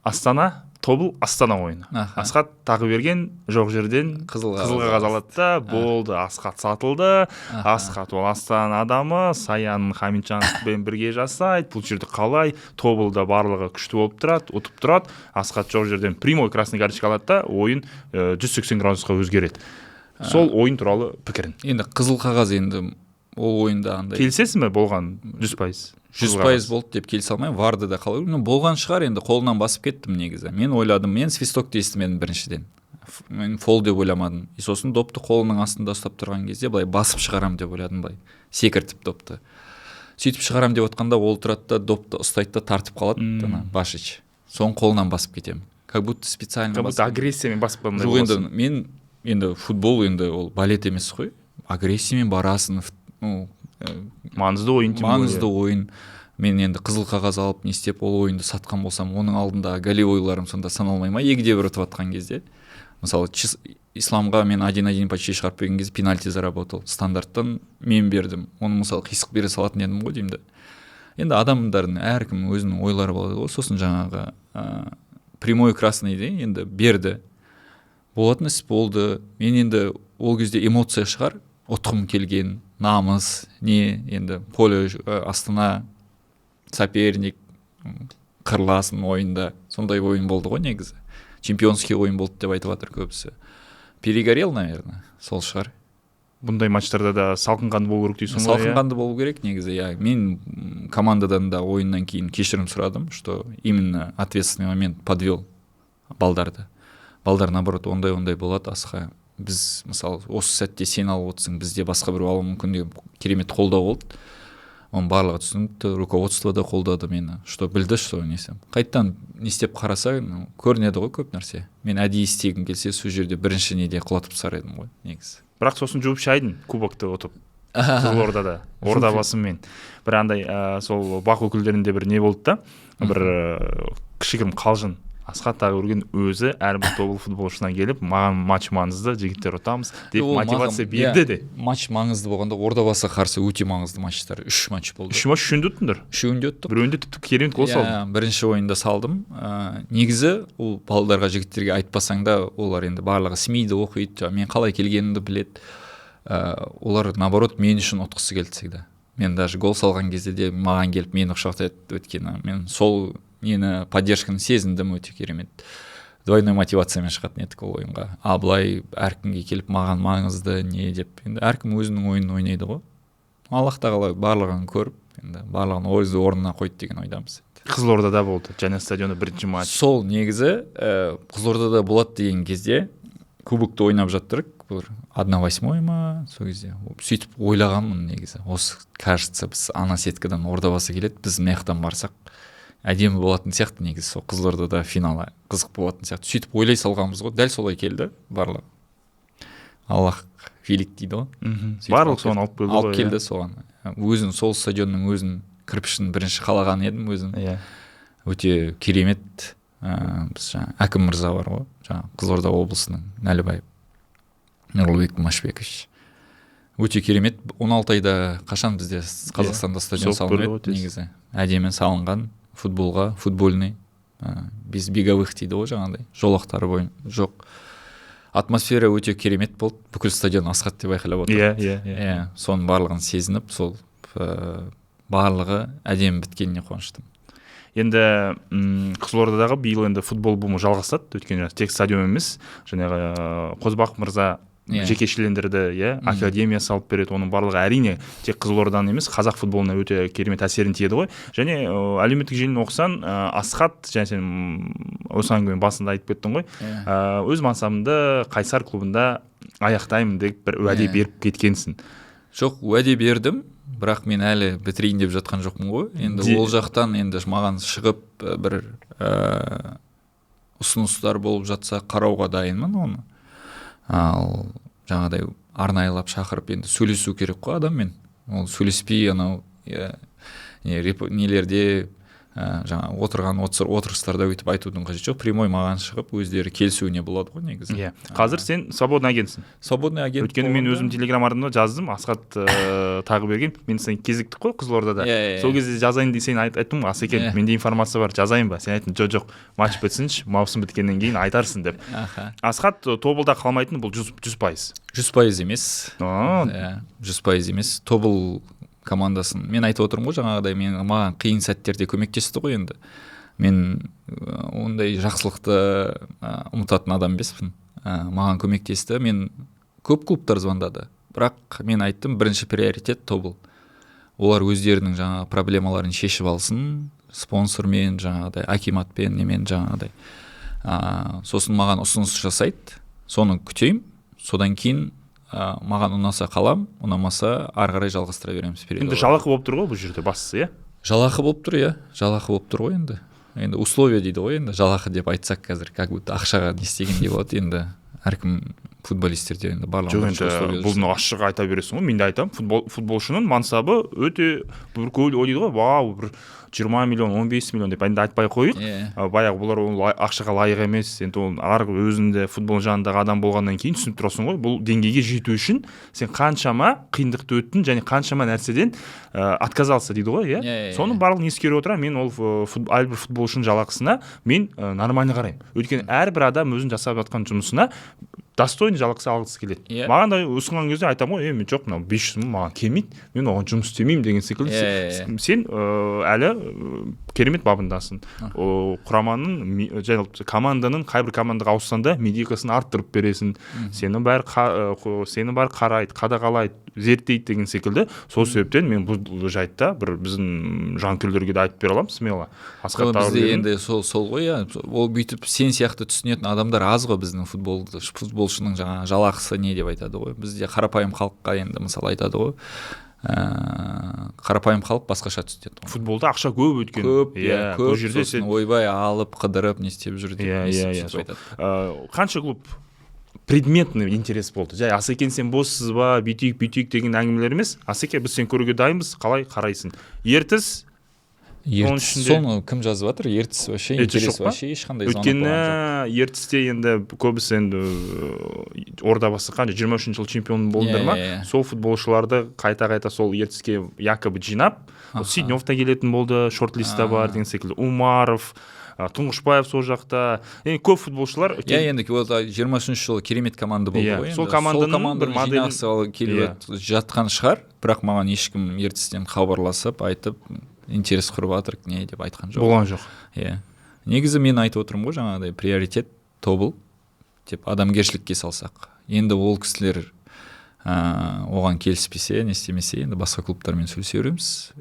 Speaker 3: Астана, Тобыл, Астана ойыны. Асқат Тағыберген жоқ жерден қызыл қағаз алады да, болды, Асқат сатылды. Асқат ол Астана адамы, Саян Хамитжановпен бірге жасайды. Бұл жерде қалай? Тобылда барлығы күшті болып тұрады, ұтып тұрады. Асқат жоқ жерден прямой красный карточка алады да, ойын 180 градусқа өзгереді. Сол ойын туралы пікірін.
Speaker 1: Енді қызыл қағаз, енді ол ойында андай.
Speaker 3: Келісесіз бе болған 100%?
Speaker 1: 100% болды деп келісе алмаймын, варды да қалай. Болған шығар, енді қолынан басып кеттім негізі. Мен ойладым, мен свистокты естімедім біріншіден. Мен фол деп ойламадым. И сосын допты қолының астында ұстап тұрған кезде былай басып шығарам деп ойладым, былай секіртіп допты. Сөйтіп шығарам деп отқанда ол тұрады да допты ұстайды да тартып қалады, Башич. Соның қолынан басып кетемін. Как будто специально
Speaker 3: басып. Как будто агрессиямен басып қалғандай
Speaker 1: боласың. Жоқ, енді мен енді футбол енді ол балет емес қой. Агрессиямен барасың,
Speaker 3: маңызды ойын.
Speaker 1: Маңызды ойын. Мен енді қызыл қағаз алып не істеп ол ойынды сатқан болсам, оның алдында голевойларым сонда саналмай ма? Егде бір ұтып атқан кезде. Мысалы, Исламға мен 1-1 почти шығарып берген кезде пенальти заработал. Стандарттан мен бердім. Оны мысалы қисық бере салатын едім ғой деймін. Енді адамдардың әркім өзінің ойлары болады ғой. Сосын жаңағы прямой красный де енді берді. Болатын іс болды. Мен енді ол кезде эмоция шығар, ұтқым келген, намыс, не енді поле Астана соперник қырласын ойында. Сондай ойын болды ғой негізі. Чемпионский ойын болды деп айтып жатыр көбісі. Перегорел, наверное, сол шығар.
Speaker 3: Бұндай матчтарда да салқынқанды болу керек дейсің ғой.
Speaker 1: Салқынқанды болу керек негізі. Мен командадан да ойыннан кейін кешірім сұрадым, что именно ответственный момент подвел балдарды. Балдар наоборот ондай болады, Асқа. Біз мысалы осы сәтте сен алып отырсың, бізде басқа бір алу мүмкін деп керемет қолдау болды. Оның барлығы түсінікті, руководство да қолдады мені, что білді, что несем. Қайттан не істеп қараса, көрінеді ғой көп нәрсе. Мен әдейі істегім келсе, сол жерде бірінші неде құлатып тастар едім ғой, негізі.
Speaker 3: Бірақ сосын жуып шайдың кубокты ұтып. Қызылордада, ордабасымен. Бір андай сол бақ өкілдерінде бір не болды да, бір кішігірім қалжың. Асқат Тағыберген өзі әрбір Тобыл футболшысына келіп, маған матч маңызды, жігіттер ұтамыз деп мотивация берді де.
Speaker 1: Матч маңызды болғанда Ордабасы қарсы өте маңызды матчтар. 3 матч болды.
Speaker 3: 3 матч үшінде ұттыңдар?
Speaker 1: Үшеуінде ұттық.
Speaker 3: Біреуінде керемет гол салдың.
Speaker 1: Бірінші ойында салдым. Негізі ол балдарға, жігіттерге айтпасаң да, олар енді барлығы СМИді оқиды, мен қалай келгенімді біледі. Олар наоборот мен үшін ұтқысы келді всегда. Мен даже гол салған кезде де маған келіп мені құшақтайды өткені. Мен сол мені поддержканы сезіндім, өте керемет. Двойной мотивациямен шығатын едік ол ойынға. Былай әркімге келіп маған маңызды не деп. Енді әркім өзінің ойынын ойнайды ғой. Аллах тағала барлығын көріп, енді барлығын өз орнына қойды деген ойдамыз.
Speaker 3: Қызылордада болды, және стадионда бірінші матч.
Speaker 1: Сол негізі Қызылордада болады деген кезде кубокты ойнап жаттырық. Бір 1/8 ма сол кезде. Сөйтіп ойлағанмын негізі. Осы кажется біз ана сеткадан Ордабасы келеді, біз маяқтан барсақ әдемі болатын сияқты негізі. Сол Қызылордада финалы қызық болатын сияқты. Сөйтіп ойлай салғанбыз ғой. Дәл солай келді барлығы. Аллах велик дейді ғой.
Speaker 3: Барлық соған алып келді ғой.
Speaker 1: Алып келді соған. Өзін сол стадионның өзін кірпішін бірінші қалаған едім өзін. Өте керемет. Біз әкім мырза бар ғой. Қызылорда облысының Нәлібаев Нұрлыбек Машбекович. Өте керемет. 16 айда қашан бізде Қазақстанда стадион салынды негізі. Әдемі салынған футболға, футбольный, без беговых дейді ғой жаңағыдай. Жолақтары бойын жоқ. Атмосфера өте керемет болды. Бүкіл стадион Асқат деп айқайлап отыр. Соның барлығын сезініп, сол барлығы әдемі біткеніне қуаныштым.
Speaker 3: Енді Қызылордадағы биыл енді футбол бумы жалғасады. Өйткені тек стадион емес, жаңағы Қозбақ мырза жекешелендірді, академия салып береді. Оның барлығы әрине тек Қызылордадан емес, қазақ футболына өте керемет әсерін тиеді ғой. Және әлеуметтік желіні оқысан, Асқат, және сен осы әңгіменің басында айтып кеттің ғой, өз мансабымды Қайсар клубында аяқтаймын деп бір уәде беріп кеткенсің.
Speaker 1: Жоқ, уәде бердім, бірақ мен әлі бітірейін деп жатқан жоқпын ғой. Енді ол жақтан енді маған шығып бір ұсыныстар болып жатса қарауға дайынмын оны. Ал жаңағыдай арнайылап шақырып енді сөйлесу керек қой адаммен. Ол сөйлеспей анау нелерде жаңа отырған отырыстарда өйтіп айтудың қажеті жоқ. Прямой маған шығып өздері келісуіне болады ғой негізі.
Speaker 3: Иә. Қазір сен свободный агентсің.
Speaker 1: Свободный агент.
Speaker 3: Өйткені мен өзім телеграм арнамда жаздым, Асхат Тағыберген, мен сен кезіктік қой Қызылордада. Сол кезде жазайын дей сен айттым, Асекен, менде информация бар, жазайын ба? Сен айттың, жоқ, матч бітсінші, маусым біткеннен кейін айтарсың деп. Асхат Тобылда қалмайтын, бұл 100%.
Speaker 1: 100% емес. 100% емес. Тобыл командасын мен айтып отырмын ғой, жаңағыдай маған қиын сәттерде көмектесті ғой енді. Мен ондай жақсылықты ұмытатын адам емеспін. Маған көмектесті. Мен көп клубтар звондады. Бірақ мен айттым, бірінші приоритет Тобыл. Олар өздерінің жаңағы проблемаларын шешіп алсын, спонсормен, жаңағыдай акиматпен, немен жаңағыдай. Сосын маған ұсыныс жасайды. Соны күтеймін. Содан кейін маған ұнаса қалам, ұнамаса ары қарай жалғастыра береміз.
Speaker 3: Енді жалақы болып тұр ғой бұл жерде бастысы, иә?
Speaker 1: Жалақы болып тұр, иә. Жалақы болып тұр ғой енді. Енді условия дейді ғой енді. Жалақы деп айтсақ қазір, как будто ақшаға не істегендей болады енді. Әркім футболистерде енді барлығы.
Speaker 3: Жоқ, енді бұны ашық айта бересің ғой. Мен де айтамын, футболшының мансабы өте бір көп ойлайды ғой. Вау, бір 20 миллион, 15 миллион деп енді айтпай қойық. Баяғы бұлар ақшаға лайық емес. Енді ол арғы өзінде футбол жанындағы адам болғаннан кейін түсініп тұрасың ғой. Бұл деңгейге жету үшін сен қаншама қиындықты өттің және қаншама нәрседен отказался дейді ғой, иә? Соны барлығын ескере отыра, мен ол әрбір футболшының жалақысына мен нормально қараймын. Өйткені әрбір адам өзін жасап жатқан жұмысына достойный жалақысы алғысы келеді. Маған да ұсынған кезде айтамын ғой, мен жоқ, мынау 500 мың маған келмейді, мен оған жұмыс істемеймін деген секілді. Сен әлі керемет бабындасың. Команданың қайбір командаға ауыссаң да медикасын арттырып бересің. Сені бәрі қарайды, қадағалайды, зерттейді деген секілді. Сол себептен мен бұл жайтта бір біздің жанкүйерлерге де айтып бере аламын, смело.
Speaker 1: Бізде енді сол ғой, ол бүйтіп сен сияқты түсінетін адамдар аз ғой біздің футболшының жаңа жалақысы не деп айтады ғой. Бізде қарапайым халыққа енді мысалы айтады ғой. Қарапайым халық басқаша түсінеді.
Speaker 3: Футболда ақша көп өткен.
Speaker 1: Көп жерде сен ойбай алып қыдырып не істеп жүр деп.
Speaker 3: Қанша клуб предметный интерес болды. Жай Асекен сен боссыз ба, бүйтейік деген әңгімелер емес. Асеке, біз сен көруге дайынбыз, қалай қарайсың? Ертіс
Speaker 1: соны кім жазып жатыр? Ертіс вообще интерес вообще ешқандай звонок болған жоқ.
Speaker 3: Өйткені Ертісте енді көбісі енді Ордабасы 23 жыл чемпион болдыңдар ма? Сол футболшыларды қайта сол Ертіске якобы жинап, Сидневта келетін болды, шорт-листта бар деген секілді. Умаров, Тұңғышбаев сол жақта. Көп футболшылар.
Speaker 1: Енді 23 жылы керемет команда болды ғой.
Speaker 3: Сол команданың бір
Speaker 1: модель келіп жатқан шығар, бірақ маған ешкім Ертістен хабарласып айтып интерес құрып жатыр не деп айтқан жоқ.
Speaker 3: Болған жоқ.
Speaker 1: Негізі мен айтып отырмын ғой, жаңағыдай приоритет Тобыл деп адамгершілікке салсақ. Енді ол кісілер оған келіспесе, не істемесе, енді басқа клубтармен сөйлесе береміз.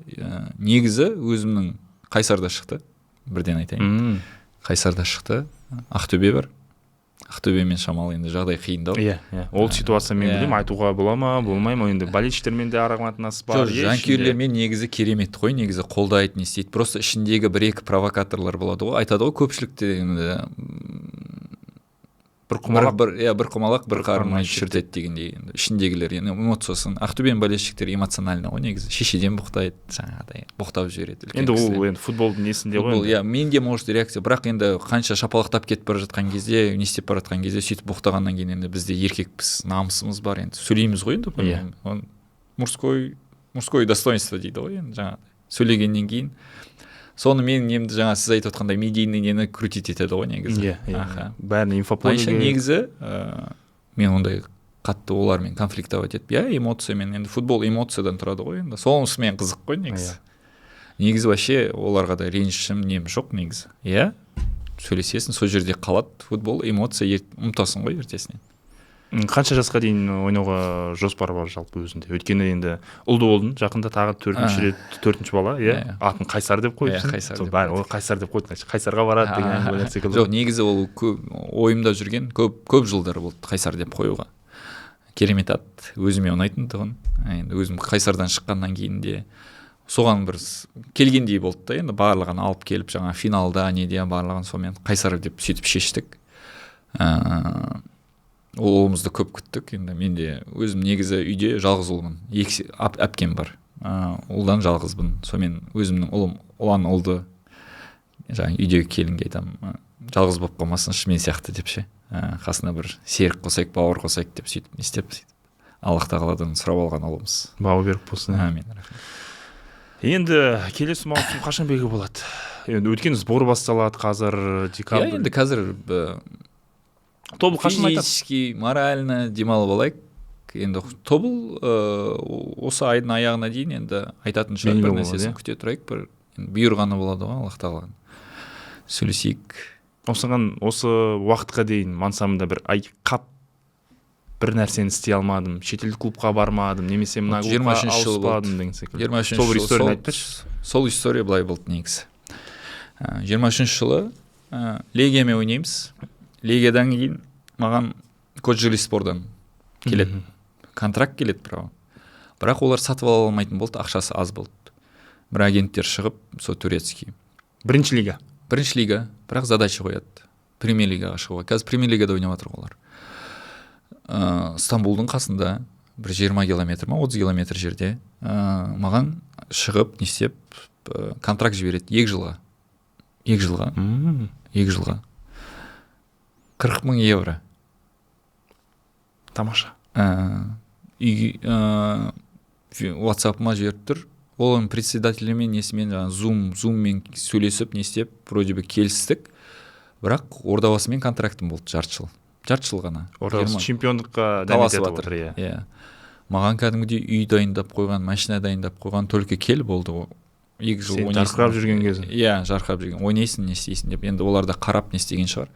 Speaker 1: Негізі өзімнің Қайсарда шықты. Бірден айтайын. Қайсарда шықты. Ақтөбе бар. Ақтөбемен шамалы енді жағдай қиындау.
Speaker 3: Ол ситуация мен білем, айтуға бола ма, болмай ма, енді болельшіктермен де арақатынасы бар.
Speaker 1: Жанкүйерлермен негізі керемет қой, негізі қолдайды, не істейді. Просто ішіндегі бір-екі провокаторлар болады ғой. Айтады ғой, көпшілікте енді бір құмалақ бір қарынын шіртеді дегендей. Ішіндегілер енді эмоциясын. Ақтөбенің болельшіктері эмоционально ғой негізі. Шешеден боқтайды, жаңағыдай боқтап жібереді.
Speaker 3: Енді ол енді футболдың несінде ғой.
Speaker 1: Менде может реакция, бірақ енді қанша шапалақтап кетіп бара жатқан кезде, не істеп бара жатқан кезде сөйтіп боқтағаннан кейін енді бізде еркекпіз, намысымыз бар енді. Сөйлейміз ғой енді. Мужское достоинство дейді ғой енді жаңағыдай. Сөйлегеннен кейін соны мен немді жаңа сіз айтып отқандай медийный нені крутить етеді ғой негізі.
Speaker 3: Бәрін инфополеге.
Speaker 1: Негізі мен ондай қатты олармен конфликтовать етіп, эмоциямен, енді футбол эмоциядан тұрады ғой енді. Сонысымен қызық қой негізі. Негізі вообще оларға да ренішім нем жоқ негізі. Сөйлесесің, сол жерде қалады. Футбол эмоция ұмытасың ғой ертесінен.
Speaker 3: Қанша жасқа дейін ойнауға жоспар бар жалпы өзінде? Өйткені енді ұлды болдың, жақында тағы төртінші бала, атын Қайсар деп қойыпсың. Қайсар деп қойдың, Қайсарға барады деген әңгімелер секілді.
Speaker 1: Жоқ, негізі ол ойымда жүрген көп жылдар болды Қайсар деп қоюға. Керемет ат, өзіме ұнайтын тұғын. Өзім Қайсардан шыққаннан кейін де соған бір келгендей болды да, енді барлығын алып келіп жаңа финалда неде барлығын сонымен Қайсар деп сөйтіп шештік. Ол ұлымызды көп күттік. Енді мен де өзім негізі үйде жалғыз ұлмын, әпкем бар, ұлдан жалғызбын. Сонымен өзімнің ұлан ұлды жаңа үйдегі келінге айтамын, жалғыз болып қалмасыншы мен сияқты деп ше, қасына бір серік қосайық, бауыр қосайық деп сөйтіп не істеп Аллах тағаладан сұрап алған ұлымыз.
Speaker 3: Бауы берік болсын.
Speaker 1: Әмин, рахмет.
Speaker 3: Енді келесі маусым қашан белгілі болады? Енді өткен сбор басталады қазір декабрь.
Speaker 1: Енді қазір
Speaker 3: тобыл қашан айтады?
Speaker 1: Физически, морально демалып алайық. Енді тобыл осы айдың аяғына дейін енді айтатын шығар, бір нәрсесін күте тұрайық, бір бұйырғаны болады ғой Аллах тағаланың. Сөйлесейік.
Speaker 3: Осыған осы уақытқа дейін мансабында бір қап бір нәрсені істей алмадым, шетелдік клубқа бармадым, немесе мына клубқа ауыспадым деген секілді. 23 историяны айтып берші.
Speaker 1: Сол история былай болды негізі. 23 жылы Легиямен ойнаймыз. Легиядан кейін маған Коджелиспордан келеді. Контракт келеді, бірақ олар сатып ала алмайтын болды, ақшасы аз болды. Бір агенттер шығып, сол турецкий.
Speaker 3: Бірінші лига,
Speaker 1: бірақ задача қояды. Премьер лигаға шығуға. Қазір премьер лигада ойнап жатыр олар. Стамбулдың қасында бір 20 километр ма 30 километр жерде маған шығып не істеп контракт жібереді 2 жылға 40 000 евро.
Speaker 3: Тамаша.
Speaker 1: WhatsApp-ма жіберіп тұр. Оның председателімен несімен Zoom-мен сөйлесіп не істеп вроде бы келістік, бірақ Ордабасымен контрактым болды жарты жыл ғана.
Speaker 3: Ордабасы чемпиондыққа дәмет етіп отыр.
Speaker 1: Иә. Маған кәдімгідей үй дайындап қойған, машина дайындап қойған, только кел болды. 2 жыл
Speaker 3: ойнайсың. Сен жарқырап жүрген кезі.
Speaker 1: Иә, жарқырап жүрген. Ойнайсың, не істейсің деп. Енді олар да қарап не істеген шығар.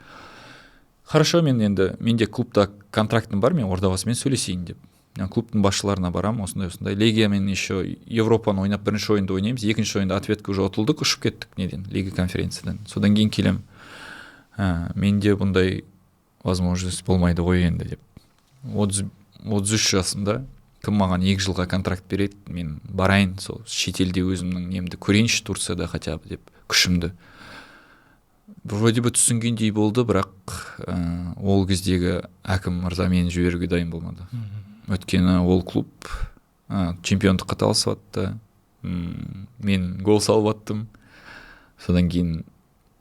Speaker 1: Хорошо, менде клубта контрактым бар, мен Ордабасымен сөйлесейін деп. Клубтың басшыларына барам, осындай. Легиямен еще Европаны ойнап, бірінші ойында ойнаймыз, екінші ойында ответка уже ұтылдық, ұшып кеттік неден, лига конференциядан. Содан кейін келем. Менде бұндай возможность болмайды ғой енді деп. 33 жасымда кім маған 2 жылға контракт береді, мен барайын, сол шетелде өзімнің немді көрейінші Турцияда хотя бы деп күшімді. Вроде бы түсінгендей болды, бірақ ол кездегі әкім мырза мені жіберуге дайын болмады. Өткені ол клуб чемпиондыққа таласып атты. Мен гол салып аттым. Содан кейін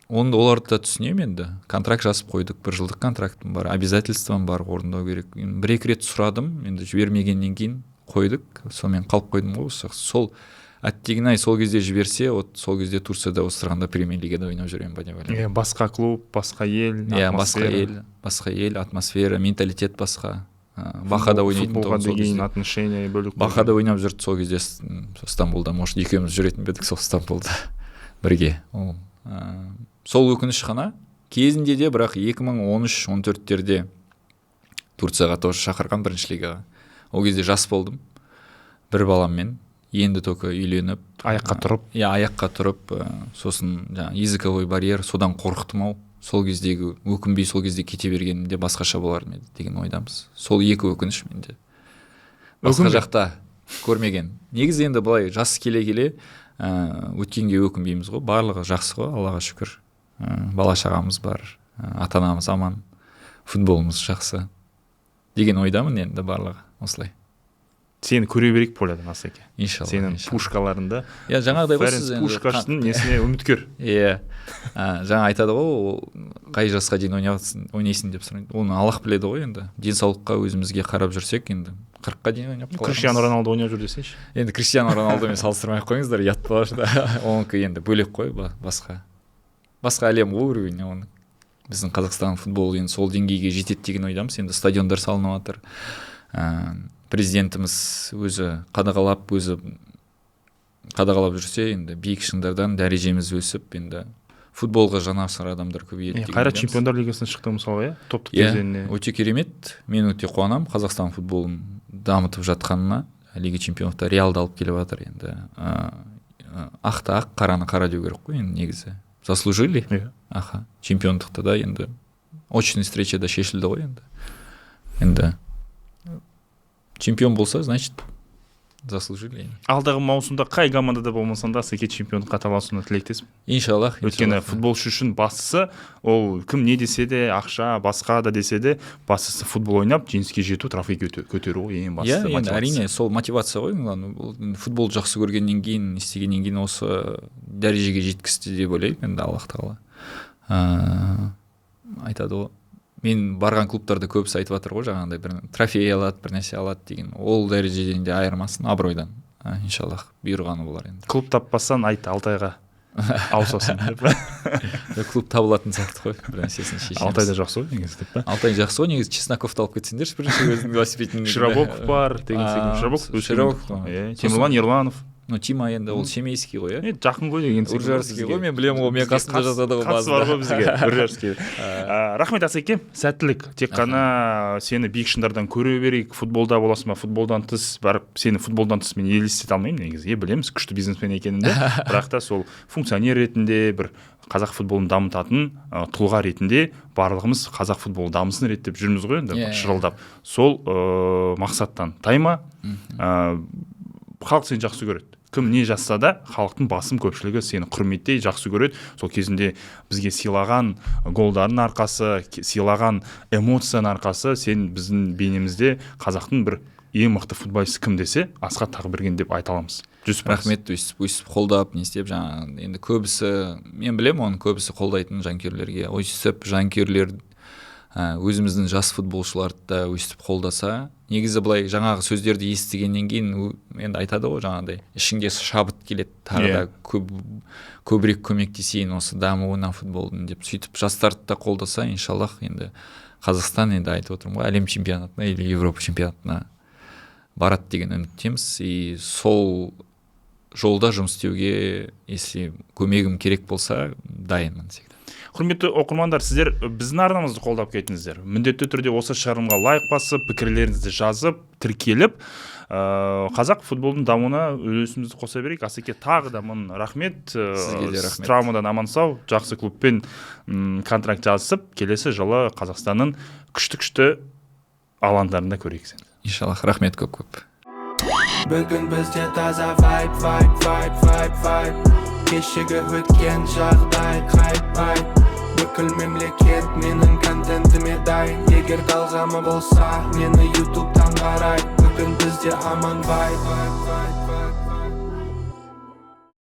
Speaker 1: оларды да түсінемін енді. Контракт жазып қойдық, 1 жылдық контрактым бар, обязательством бар, орындау керек. 1-2 рет сұрадым, енді жібермегеннен кейін қойдық, сонымен қалып қойдым ғой. Сол әттеген-ай сол кезде жіберсе, сол кезде Турцияда отырғанда премьер лигада ойнап жүрем ба деп ойлаймын.
Speaker 3: Басқа клуб, басқа ел,
Speaker 1: басқа ел, атмосфера, менталитет басқа. Бахада ойнайтын
Speaker 3: футболға деген отношение бөлек.
Speaker 1: Бахада ойнап жүрді сол кезде Стамбулда, может екеуміз жүретін бедік сол Стамбулда бірге. Сол өкініш қана кезінде де, бірақ 2013-14-терде Турцияға тоже шақырған бірінші лигаға. Ол кезде жас болдым, бір баламмен, енді только үйленіп, аяққа тұрып, сосын языковой барьер, содан қорықтым ау. Сол кездегі өкінбей сол кезде кете бергенімде басқаша болар ма деген ойдамыз. Сол екі өкініш менде. Басқа жақта көрмеген. Негізі енді былай жас келе өткенге өкінбейміз ғой. Барлығы жақсы ғой, Аллаға шүкір. Бала шағамыз бар, ата-анамыз аман, футболымыз жақсы деген ойдамын енді барлығы осылай.
Speaker 3: Сені көре берейік ойладың Асеке.
Speaker 1: Иншалла.
Speaker 3: Сенің пушкаларында.
Speaker 1: Иә, жаңағыдай
Speaker 3: Ференц Пушкаштың несіне үміткер.
Speaker 1: Иә. Жаңа айтады ғой, қай жасқа дейін ойнайсың деп сұрайды. Оны Аллах біледі ғой енді. Денсаулыққа өзімізге қарап жүрсек, енді 40-қа дейін ойнап қаламыз.
Speaker 3: Криштиану Роналду ойнап жүр десеңші.
Speaker 1: Енді Криштиану Роналдумен салыстырмай қойыңыздар, ұят болар. Оныкі енді бөлек қой, басқа әлем уровені оның. Біздің Қазақстан футболы енді сол деңгейге жетеді деген ойдамыз. Енді стадиондар салынып жатыр. Президентіміз өзі қадағалап жүрсе, енді биік шыңдардан дәрежеміз өсіп, енді футболға жанашыр адамдар көбейеді.
Speaker 3: Қайрат чемпиондар лигасына шықты мысалға, топтық кезеңіне.
Speaker 1: Өте керемет. Мен өте қуанам Қазақстан футболын дамытып жатқанына. Лига чемпионовта Реалды алып келіп жатыр енді. Ақты ақ, қараны қара деу керек қой енді негізі. Заслужили? Аха. Чемпиондықта да енді очный встречада шешілді ғой енді. Енді чемпион болса, значит, заслужили.
Speaker 3: Алдағы маусымда қай командада болмасаң да Асеке чемпиондыққа таласуына тілектеспін.
Speaker 1: Иншаллах.
Speaker 3: Өйткені футболшы үшін бастысы ол кім не десе де, ақша басқа да десе де, бастысы футбол ойнап жеңіске жету, трофей көтеру ғой ең бастысы
Speaker 1: енді
Speaker 3: мотивация.
Speaker 1: әрине сол мотивация ғой. Футбол жақсы көргеннен кейін, істегеннен кейін осы дәрежеге жеткізді деп ойлаймын енді Аллах тағала. Айтады ғой, мен барған клубтарда көбісі айтып жатыр ғой, жаңағыдай бір трофей алады, бір нәрсе алады деген. Ол дәрежеден де айырмасын, абыройдан. Иншаллах бұйырғаны болар енді.
Speaker 3: Клуб таппасаң айт Алтайға ауысасың деп.
Speaker 1: Клуб табылатын сияқты ғой, бір нәрсесін шешеміз.
Speaker 3: Алтайда жақсы ғой негізі деп па?
Speaker 1: Алтай жақсы ғой, негізі Чесноковты алып кетсеңдерші бірінші өзінің велосипедін.
Speaker 3: Широбоков бар деген секілді.
Speaker 1: Широбоков.
Speaker 3: Темірлан Ерланов.
Speaker 1: Тима енді ол семейский ғой,
Speaker 3: жақын ғой деген секілді.
Speaker 1: Уржарский ғой, мен білемін ғой, мен қасында жазады ғой базында.
Speaker 3: Қасы бар ғой бізге, Уржарский. Рахмет Асеке, сәттілік. Тек қана сені биік шыңдардан көре берейік, футболда боласың ба, футболдан тыс, барып сені футболдан тыс мен елестете алмаймын негізі. Білеміз күшті бизнесмен екенінде, бірақ та сол функционер ретінде бір қазақ футболын дамытатын тұлға ретінде барлығымыз қазақ футболы дамысын реттеп жүрміз ғой енді, шырылдап. Сол мақсаттан тайма. Халық сені жақсы көреді. Кім не жасса да, халықтың басым көпшілігі сені құрметтей, жақсы көреді. Сол кезінде бізге сыйлаған голдардың арқасы, сыйлаған эмоцияның арқасы, сен біздің бейнемізде қазақтың бір ең мықты футболисті кім десе, Асқат Тағберген деп айта аламыз.
Speaker 1: Рахмет, өйстіп қолдап, не істеп, жаңа енді көбісі, мен білемін оны көбісі қолдайтын жанкүйерлерге, өйстіп жанкүйерлер өзіміздің жас футболшыларды да өйстіп қолдаса, негізі былай жаңағы сөздерді естігеннен кейін енді айтады ғой, жаңағыдай ішіңде шабыт келеді, тағы да көбірек көмектесейін осы дамуына футболдың деп сөйтіп жастарды да қолдаса, иншаллах енді Қазақстан енді айтып отырмын ғой, әлем чемпионатына или Европа чемпионатына барады деген үміттеміз. И сол жолда жұмыс істеуге, если көмегім керек болса, дайынмын.
Speaker 3: Құрметті оқырмандар, сіздер біздің арнамызды қолдап кетіңіздер. Міндетті түрде осы шығарылымға лайк басып, пікірлеріңізді жазып, тіркеліп, қазақ футболдың дамуына үлесімізді қоса берейік. Асеке, тағы да мың рахмет. Травмадан аман сау, жақсы клубпен контракт жазысып, келесі жылы Қазақстанның күшті алаңдарында көрейік сені.
Speaker 1: Иншаллах, рахмет көп.
Speaker 2: Бүгін бізде таза vibe. Кешегі өткен жағдай хайп. Бүкіл мемлекет менің контентіме дайын. Егер талғамы болса, мені ютубтан қарай. Бүгін бізде аман vibe.